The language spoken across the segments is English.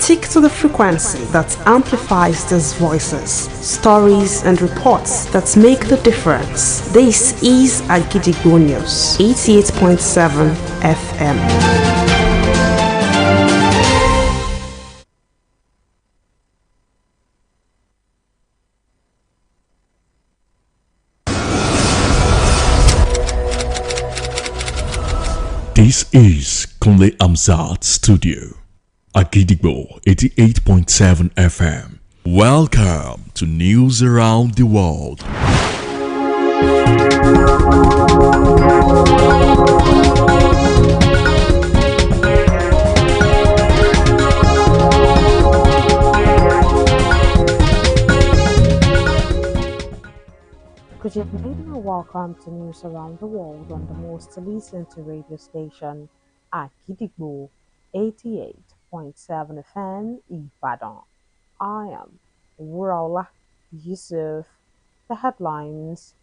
Stick to the frequency that amplifies these voices, stories, and reports that make the difference. This is Agidigbo News, 88.7 FM. This is Kunle Amzat Studio, Agidigbo 88.7 FM. Welcome to News Around the World. Good evening and welcome to News Around the World on the most listened to radio station Agidigbo 88.7 FM Ibadan. I am Wuraola Yusuff. The headlines: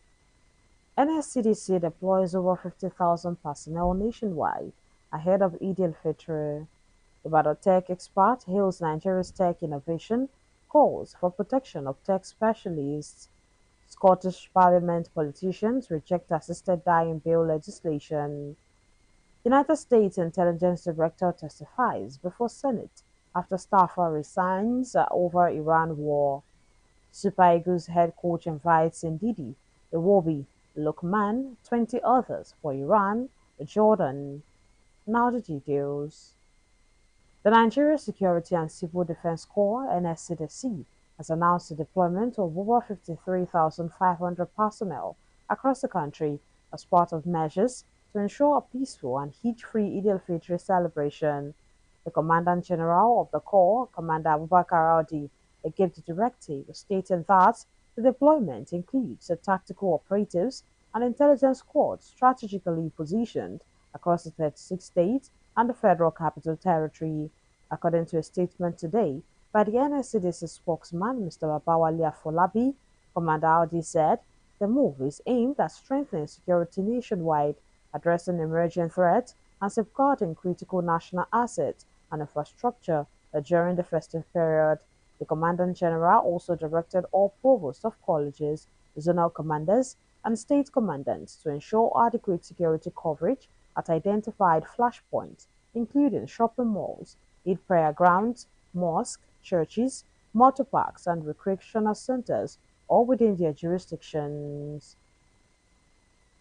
NSCDC deploys over 50,000 personnel nationwide ahead of Eid al-Fitr. Ibadan tech expert hails Nigeria's tech innovation, calls for protection of tech specialists. Scottish Parliament politicians reject assisted dying bill legislation. United States Intelligence Director testifies before Senate after staffer resigns over Iran war. Super Eagles head coach invites Ndidi, Iwobi, Lukman, 20 others for Iran, Jordan. Now the details. The Nigeria Security and Civil Defense Corps, NSCDC, has announced the deployment of over 53,500 personnel across the country as part of measures to ensure a peaceful and heat-free Eid al-Fitr celebration. The Commandant General of the Corps, Commander Abubakar Audi, gave the directive stating that the deployment includes the tactical operatives and intelligence squads strategically positioned across the 36 states and the Federal Capital Territory. According to a statement today by the NSCDC spokesman, Mr. Babawale Afolabi, Commander Audi said the move is aimed at strengthening security nationwide, addressing emerging threats, and safeguarding critical national assets and infrastructure during the festive period. The Commandant General also directed all provosts of colleges, zonal commanders, and state commandants to ensure adequate security coverage at identified flashpoints, including shopping malls, Eid prayer grounds, mosques, churches, motor parks, and recreational centers, all within their jurisdictions.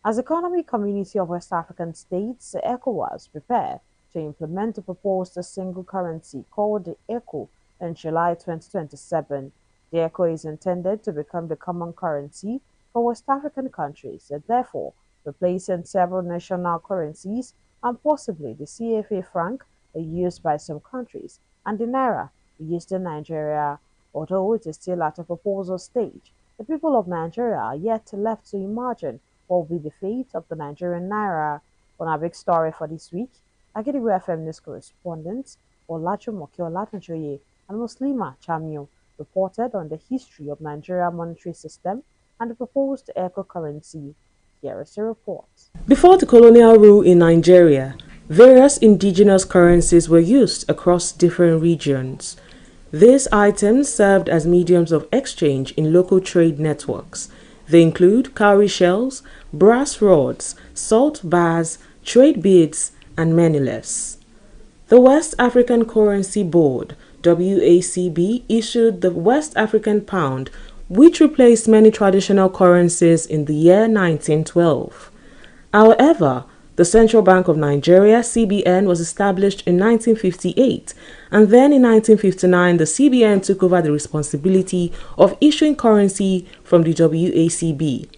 As the Economic Community of West African States, ECOWAS, prepare to implement the proposed single currency called the ECO in July 2027, the ECO is intended to become the common currency for West African countries, and therefore replacing several national currencies and possibly the CFA franc used by some countries and the Naira used in Nigeria. Although it is still at a proposal stage, the people of Nigeria are yet left to imagine what will be the fate of the Nigerian Naira. On our big story for this week, Agidigbo FM News correspondents Olajumoke Olatunjoye and Muslima Chamio reported on the history of Nigeria monetary system and the proposed eco currency. Here is the report. Before the colonial rule in Nigeria, various indigenous currencies were used across different regions. These items served as mediums of exchange in local trade networks. They include cowrie shells, brass rods, salt bars, trade beads, and many less. The West African Currency Board, WACB, issued the West African Pound, which replaced many traditional currencies in the year 1912. However, the Central Bank of Nigeria, CBN, was established in 1958, and then in 1959 the CBN took over the responsibility of issuing currency from the WACB.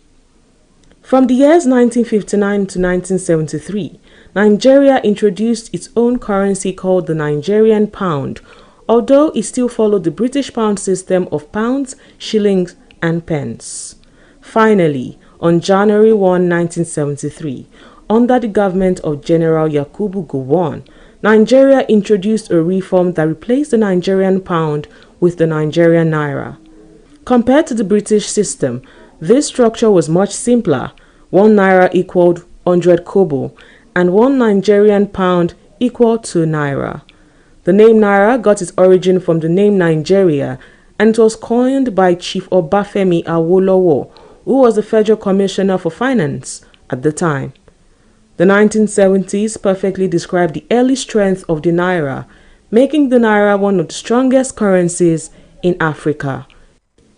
From the years 1959 to 1973, Nigeria introduced its own currency called the Nigerian Pound, although it still followed the British pound system of pounds, shillings, and pence. Finally, on January 1, 1973, under the government of General Yakubu Gowon, Nigeria introduced a reform that replaced the Nigerian pound with the Nigerian naira. Compared to the British system, this structure was much simpler. 1 naira equaled 100 kobo, and 1 Nigerian pound equal to naira. The name Naira got its origin from the name Nigeria, and it was coined by Chief Obafemi Awolowo, who was the Federal Commissioner for Finance at the time. The 1970s perfectly described the early strength of the Naira, making the Naira one of the strongest currencies in Africa.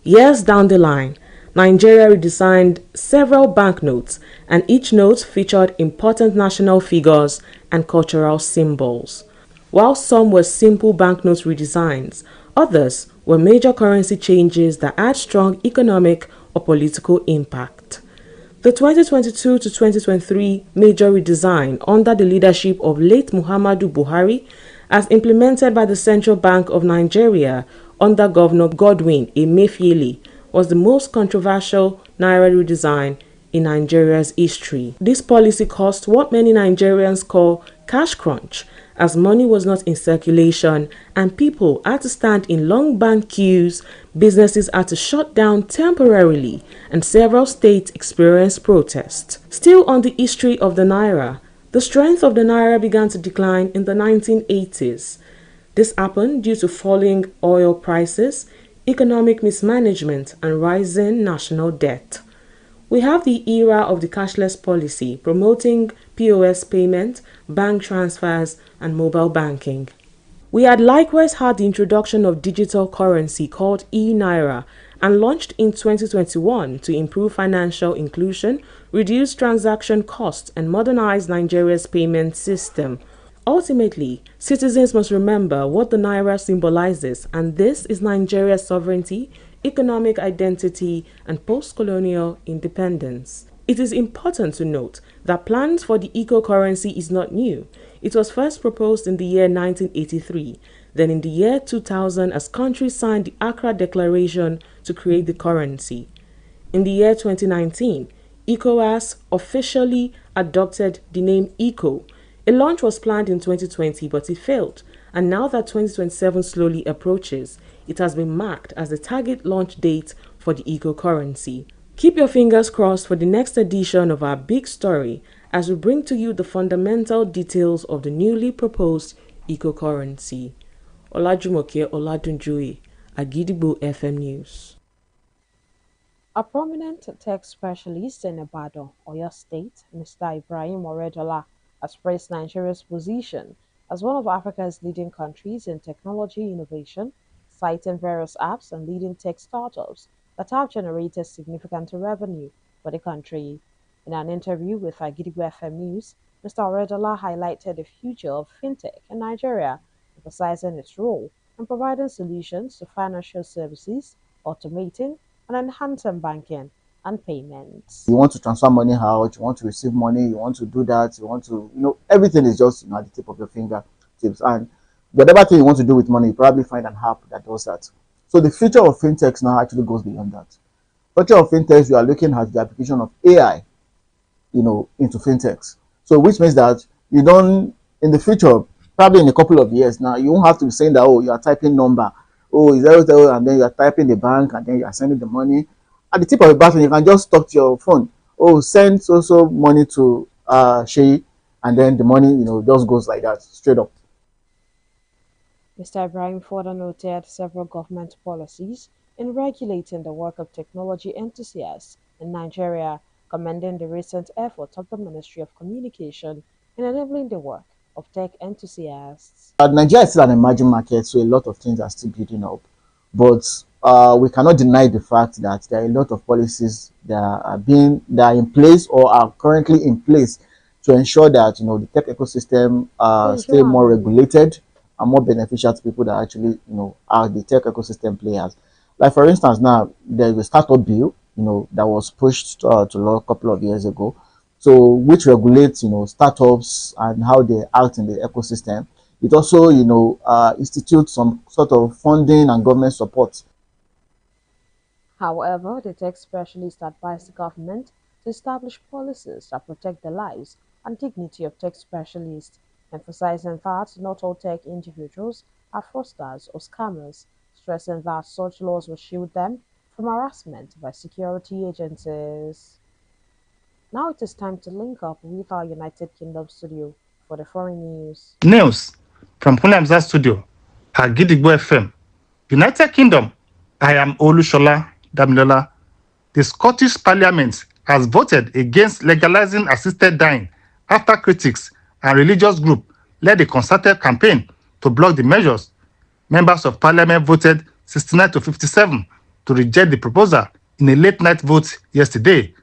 Years down the line, Nigeria redesigned several banknotes, and each note featured important national figures and cultural symbols. While some were simple banknote redesigns, others were major currency changes that had strong economic or political impact. The 2022 to 2023 major redesign under the leadership of late Muhammadu Buhari, as implemented by the Central Bank of Nigeria under Governor Godwin Emefiele, was the most controversial Naira redesign in Nigeria's history. This policy caused what many Nigerians call cash crunch, as money was not in circulation and people had to stand in long bank queues, businesses had to shut down temporarily, and several states experienced protests. Still on the history of the Naira, the strength of the Naira began to decline in the 1980s. This happened due to falling oil prices, economic mismanagement, and rising national debt. We have the era of the cashless policy promoting POS payment, bank transfers, and mobile banking. We had likewise had the introduction of digital currency called e-Naira and launched in 2021 to improve financial inclusion, reduce transaction costs, and modernize Nigeria's payment system. Ultimately, citizens must remember what the Naira symbolizes, and this is Nigeria's sovereignty, economic identity, and post-colonial independence. It is important to note that plans for the eco-currency is not new. It was first proposed in the year 1983, then in the year 2000 as countries signed the Accra Declaration to create the currency. In the year 2019, ECOWAS officially adopted the name ECO. A launch was planned in 2020, but it failed, and now that 2027 slowly approaches, it has been marked as the target launch date for the eco-currency. Keep your fingers crossed for the next edition of our big story as we bring to you the fundamental details of the newly proposed eco-currency. Olajumoke Oladunjoye, Agidigbo FM News. A prominent tech specialist in Ibadan, Oyo State, Mr. Ibrahim Oredola, has praised Nigeria's position as one of Africa's leading countries in technology innovation, citing various apps and leading tech startups that have generated significant revenue for the country. In an interview with Agidigbo FM News, Mr. Oredola highlighted the future of fintech in Nigeria, emphasizing its role in providing solutions to financial services, automating and enhancing banking and payments. You want to transfer money out, you want to receive money, you want to do that, you want to, everything is just at the tip of your fingertips. And whatever thing you want to do with money, you probably find an app that does that. So the future of fintechs now actually goes beyond that. Future of fintechs, we are looking at the application of AI, into fintechs. So which means that you don't, in the future, probably in a couple of years now, you won't have to be saying that, oh, you are typing number, oh, is there, and then you are typing the bank, and then you are sending the money. At the tip of your button, you can just talk to your phone. Oh, send so money to Shay, and then the money, just goes like that, straight up. Mr. Ibrahim further noted several government policies in regulating the work of technology enthusiasts in Nigeria, commending the recent efforts of the Ministry of Communication in enabling the work of tech enthusiasts. Nigeria is still an emerging market, so a lot of things are still building up. But we cannot deny the fact that there are a lot of policies that are in place or are currently in place to ensure that the tech ecosystem stay more regulated and more beneficial to people that actually are the tech ecosystem players. Like for instance, now there's a startup bill that was pushed to law a couple of years ago, so which regulates startups and how they act in the ecosystem. It also institutes some sort of funding and government support. However, the tech specialist advised the government to establish policies that protect the lives and dignity of tech specialists, emphasizing that not all tech individuals are fraudsters or scammers, stressing that such laws will shield them from harassment by security agencies. Now it is time to link up with our United Kingdom studio for the foreign news. News. from Kunle Studio, Agidigbo FM, United Kingdom. I am Olushola Damilola. The Scottish Parliament has voted against legalizing assisted dying after critics and religious groups led a concerted campaign to block the measures. Members of Parliament voted 69 to 57 to reject the proposal in a late-night vote yesterday.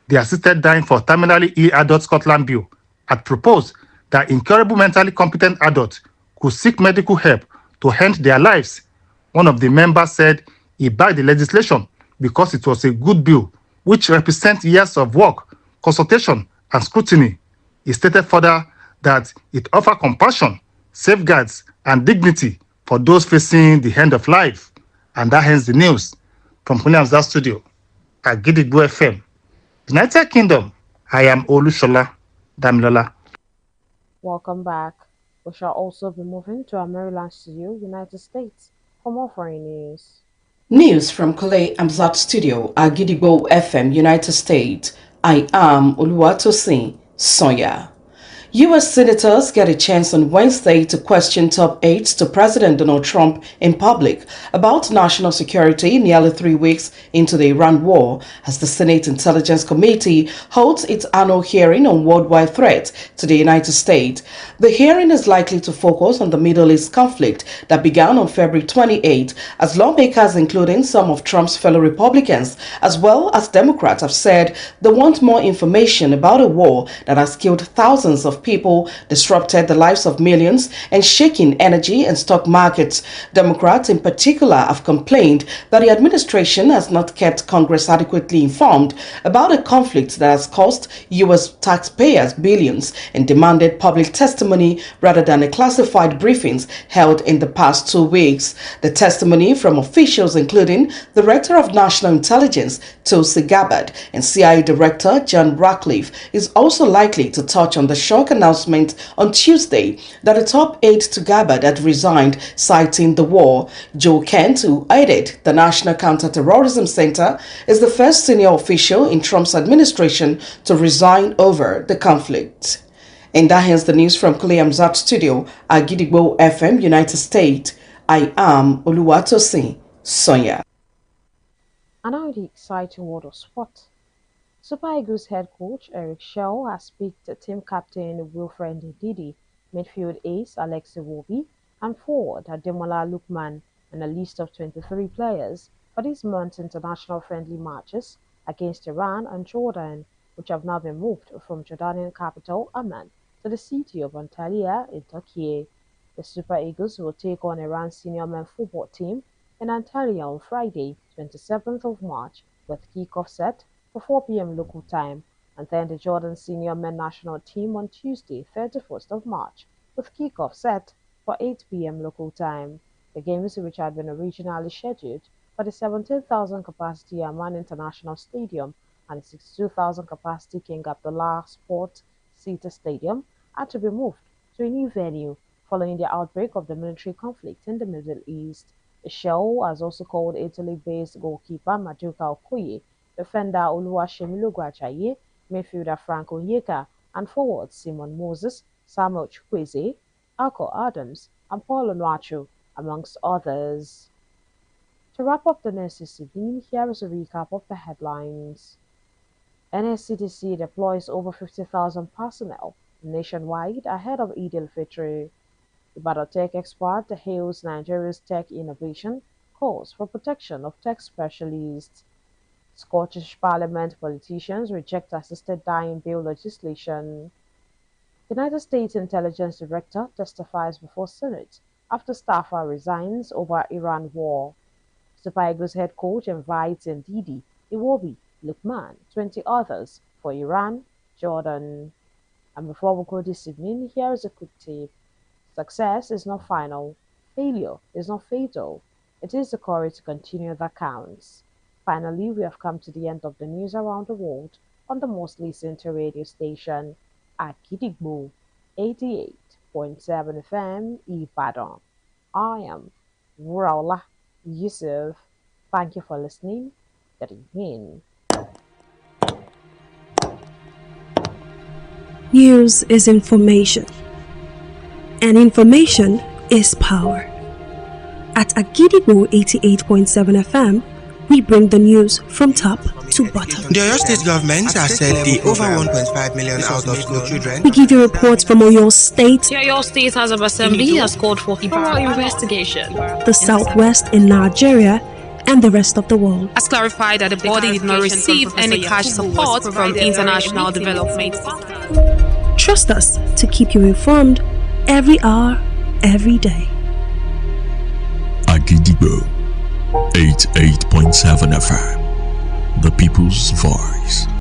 The Assisted Dying for Terminally Ill Adult Scotland Bill had proposed that incurable mentally competent adults could seek medical help to end their lives. One of the members said he backed the legislation because it was a good bill which represents years of work, consultation, and scrutiny. He stated further that it offers compassion, safeguards, and dignity for those facing the end of life. And that ends the news. From Kunle Studio at Gidigbo FM, United Kingdom, I am Olushola Damilola. Welcome back. We shall also be moving to our Maryland studio, United States, for more foreign news. News from Kule Amzat Studio, Agidigbo FM, United States. I am Oluwatosin Sonya. U.S. senators get a chance on Wednesday to question top aides to President Donald Trump in public about national security nearly 3 weeks into the Iran war as the Senate Intelligence Committee holds its annual hearing on worldwide threats to the United States. The hearing is likely to focus on the Middle East conflict that began on February 28 as lawmakers, including some of Trump's fellow Republicans, as well as Democrats, have said they want more information about a war that has killed thousands of people, disrupted the lives of millions, and shaking energy and stock markets. Democrats in particular have complained that the administration has not kept Congress adequately informed about a conflict that has cost U.S. taxpayers billions and demanded public testimony rather than the classified briefings held in the past 2 weeks. The testimony from officials including the Director of National Intelligence, Tulsi Gabbard, and CIA Director John Ratcliffe is also likely to touch on the shock announcement on Tuesday that the top aide to Gabbard had resigned, citing the war. Joe Kent, who headed the National Counterterrorism Center, is the first senior official in Trump's administration to resign over the conflict. And that ends the news from Kule Amzat Studio at Gidigbo FM, United States. I am Oluwatosin Sonya. And now the exciting world of sport. Super Eagles head coach Eric Shell has picked team captain Wilfred Ndidi, midfield ace Alexi Iwobi, and forward Ademola Lookman on a list of 23 players for this month's international friendly matches against Iran and Jordan, which have now been moved from Jordanian capital Amman to the city of Antalya in Turkey. The Super Eagles will take on Iran's senior men football team in Antalya on Friday, 27th of March, with kickoff set for 4 p.m. local time, and then the Jordan senior men national team on Tuesday, 31st of March, with kickoff set for 8 p.m. local time. The games, which had been originally scheduled for the 17,000 capacity Amman International Stadium and 62,000 capacity King Abdullah Sport City Stadium, had to be moved to a new venue following the outbreak of the military conflict in the Middle East. The show has also called Italy-based goalkeeper Maduka Okoye, defender Oluwashemi Ajayi, midfielder Frank Onyeka, and forwards Simon Moses, Samuel Chukwueze, Alco Adams, and Paul Onuachu, amongst others. To wrap up the news this evening, here is a recap of the headlines. NSCDC deploys over 50,000 personnel nationwide ahead of Eid al-Fitr. Ibadan Tech expert hails Nigeria's tech innovation, calls for protection of tech specialists. Scottish Parliament politicians reject assisted dying bill legislation. United States Intelligence Director testifies before Senate after staffer resigns over Iran war. Super Eagles head coach invites Ndidi, Iwobi, Lookman, 20 others for Iran, Jordan. And before we go this evening, here is a quick tip. Success is not final. Failure is not fatal. It is the courage to continue that counts. Finally, we have come to the end of the news around the world on the most listened to radio station at Gidigbo 88.7 FM Ibadan. I am Wuraola Yusuff. Thank you for listening. Good evening. News is information. And information is power. At Agidigbo 88.7 FM, we bring the news from top to bottom. The Oyo State government has said the over 1.5 million out of school children. We give you reports from Oyo State. The Oyo State House of Assembly has called for thorough investigation. The Southwest in Nigeria and the rest of the world. Has clarified that the body did not receive any cash support from international development. Trust us to keep you informed every hour, every day. Agidigbo 88.7 FM, the people's voice.